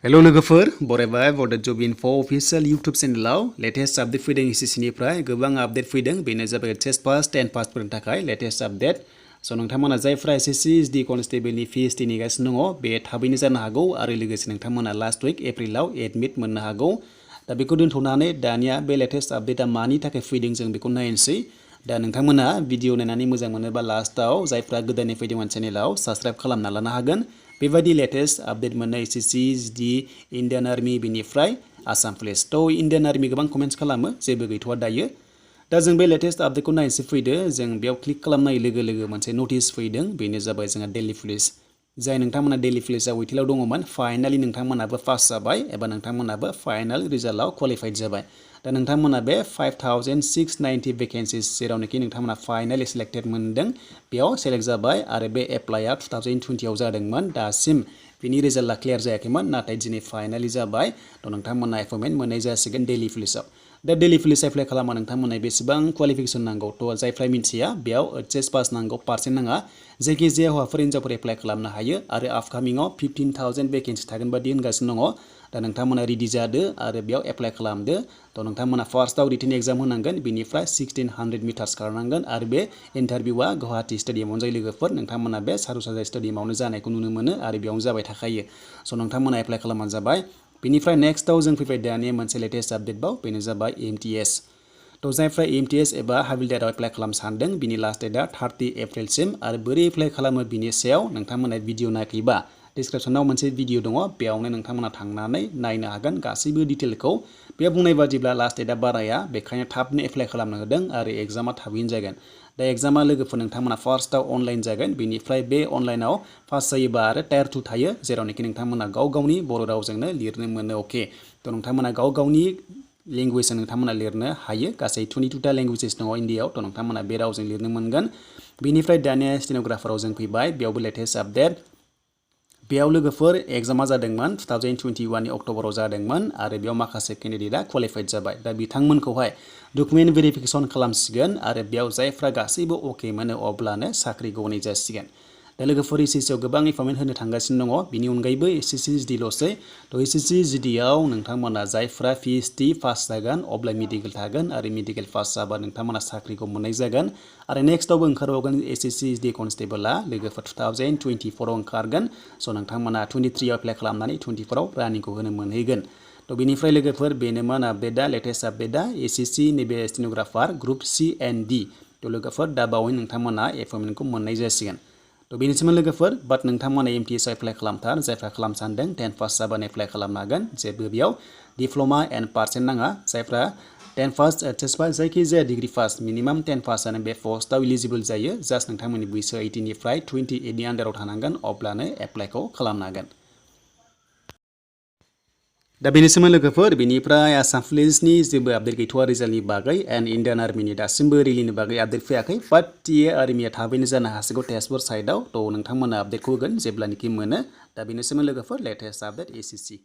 hello लोगोफोर बरायबाय बड जब इनफो अफिशियल यूट्यूब चेनेलाव लेटेस्ट आपडेट फैदों एसएससी निफ्राय गोबां आपडेट फैदों बेनो जाबाय टेस्ट पास 10 पासफोरनि थाखाय लेटेस्ट आपडेट स' नोंथांमोना जायफ्रा एसएससी एसडी कनस्टेबलनि पिएचडि नेगासिनो दङ बे थाबैनो जानो हागौ आरो लोगोसे नोंथांमोना लास्ट वीक एप्रिलाव एडमिट मोननो हागौ दा बेखौ दोनथ'नानै दानिया बे लेटेस्ट आपडेटआ मानि थाखाय फैदों जों बेखौ नायनोसै दा नोंथांमोना भिडिअ नायनानै मोजां मोनोबा लास्टआव जायफ्रा गोदानै फैदोंमोन चेनेलाव साबस्क्राइब खालामना लानो हागोन बेबायदि लेटेस्ट आपडेट मोननाय एसएससी एसडी इन्डियान आर्मी बेनिफ्राय आसाम पुलिस थ' इन्डियान आर्मी गोबां कमेन्ट्स खालामो जेबो गैथ'वा दायो दा जों बे लेटेस्ट आपडेटखौ नायनोसै फैदो जों बेयाव क्लिक खालामनाय लोगो लोगो मोनसे नटिस फैदों बेनो जाबाय जोंहा दिल्ली पुलिस जाय नोंथांमोना दिल्ली पुलिसआव वेटिंआव दङमोन फाइनालि नोंथांमोनाबो पास जाबाय एबा नोंथांमोनाबो फाइनाल रिजाल्टआव क्वालिफाइड जाबाय दा नोंथांमोना बे 5690 भेकेन्सिस जेरावनोखि नोंथांमोना फाइनालि सेलेक्टेड मोनदों बेयाव सेलेक्ट जाबाय आरो बे एप्लाइआ 2020 आव जादोंमोन दासिम बिनि रिजाल्टआ क्लियार जायाखैमोन नाथाय दिनै फाइनालि जाबाय थ' नोंथांमोना एपइन्टमेन्ट मोननाय जासिगोन दिल्ली पुलिसआव दा दिल्ली पुलिस एप्लाइ खालामा नोंथांमोना बेसेबां क्वालिफिकेसन नांगौ थ' जायफ्रा मिथिया बेयाव एचएस पास नांगौ पार्सेन्ट नाङा जायखिजाया हौवाफोर हिन्जावफोर एप्लाइ खालामनो हायो आरो आपकामिंआव 15,000 भेकेन्सि थागोन बादि होनगासिनो दङ दा नोंथांमोना रेडि जादो आरो बेयाव एप्लाइ खालामदो थ' नोंथांमोना फार्स्टआव रिटेन एग्जाम होनांगोन बिनिफ्राय 1600 मिटार्स खारनांगोन आरो बे इन्टारभिउआ गुवाहाटी स्टेडियामावनो जायो लोगोफोर नोंथांमोना बे सारुसाजा स्टेडियामावनो जानायखौ नुनो मोनो आरो बेयावनो जाबाय थाखायो स' नोंथांमोना एप्लाइ खालामबानो जाबाय बिनिफ्राय नेक्स्टआव जों फैबाय दानिया मोनसे लेटेस्ट आपडेट बाव बेनो जाबाय MTS थ' जायफ्रा MTS एबा हाबिलदाराव एप्लाइ खालामनो सानदों बिनि लास्ट डेटआ 30 एप्रिलसिम आरो बोरै एप्लाइ खालामो बिनि सायाव नोंथांमोना भिडिअ नायाखैबा डिसक्रिप्सनाव मोनसे भिडिअ दङ बेयावनो नोंथांमोना थांनानै नायनो हागोन गासैबो डिटेलखौ बे बुंनाय बादिब्ला लास्ट डेटआ बाराया बेखायनो थाबनो एप्लाइ खालामनो होदों आरो एग्जामा थाबैनो जागोन दा एग्जामा लोगोफोर नोंथांमोना फार्स्टआव अनलाइन जागोन बिनिफ्राय बे अनलाइनाव पास जायोबा आरो टायार 2 थायो जेरावनोखि नोंथांमोना गाव गावनि बर' रावजोंनो लिरनो मोनो अके थ' नोंथांमोना गाव गावनि लेंगुवेजजों नोंथांमोना लिरनो हायो गासै 22टा लेंगुवेजेस दङ इन्डियाआव थ' नोंथांमोना बे रावजों लिरनो मोनगोन बिनिफ्राय दानिया स्टेनोग्राफाराव जों फैबाय बेयावबो लेटेस्ट आपडेट बेयाव लोगोफोर एग्जामा जादोंमोन 2021 नि अक्ट'बराव जादोंमोन आरो बेयाव माखासे केन्डिडेटआ क्वालिफाइड जाबाय दा बिथांमोनखौहाय डकुमेन्ट भेरिफिकेसन खालामसिगोन आरो बेयाव जायफ्रा गासैबो अके मोनो अब्लानो साख्रिखौ होनाय जासिगोन दा लोगोफोर एसएससिआव गोबां एपइन्टमेन्ट होनो थांगासिनो दङ बिनि अनगायैबो एसएससि एसडिल'सै थ' एसएससि एसडिआव नोंथांमोना जायफ्रा पिएचडि पास जागोन अब्ला मेडिकेल थागोन आरो मेडिकेल पास जाबा नोंथांमोना साख्रिखौ मोननाय जागोन आरो नेक्स्टआवबो ओंखारबावगोन एसएससि एसडि कनस्टेबलआ लोगोफोर 2024आव ओंखारगोन स' नोंथांमोना 23 आव एप्लाइ खालामनानै 24आव रानिंखौ होनो मोनहैगोन थ' बेनिफ्राय लोगोफोर बेनोमोन आपडेटआ लेटेस्ट आपडेटआ एसएससि नैबे स्टेनोग्राफार ग्रुप C and D थ' लोगोफोर दा बावै नोंथांमोना एपइन्टमेन्टखौ मोननाय जासिगोन थ' बेनिसिम लोगोफोर बाट नोंथांमोना MTS आव एप्लाइ खालामथार जायफ्रा खालामनो सानदों 10 पास जाबानो एप्लाइ खालामनो हागोन जेबो बेयाव डिप्ल'मा एन्ड पार्सेन्ट नाङा जायफ्रा 10 पास एचएस पास जायखिजाया डिग्री पास मिनिमाम 10 पासआनो बे पस्टआव इलिजिबल जायो जास्ट नोंथांमोननि बैसोआ 18 निफ्राय 28 नि आन्डाराव थानांगोन अब्लानो एप्लाइखौ खालामनो हागोन दा बेनिसिम लोगोफोर बेनिफ्राय आसाम पुलिसनि जेबो आपडेट गैथ'वा रिजाल्टनि बागै एन्ड इन्डियान आर्मिनि दासिमबो रिलिनि बागै आपडेट फैयाखै बाट टिए आर्मिया थाबैनो जानो हासिगौ तेजपुर साइडआव थ' नोंथांमोना आपडेटखौ होगोन जेब्लानोखि मोनो दा बेनिसिम लोगोफोर लेटेस्ट आपडेट एसएससि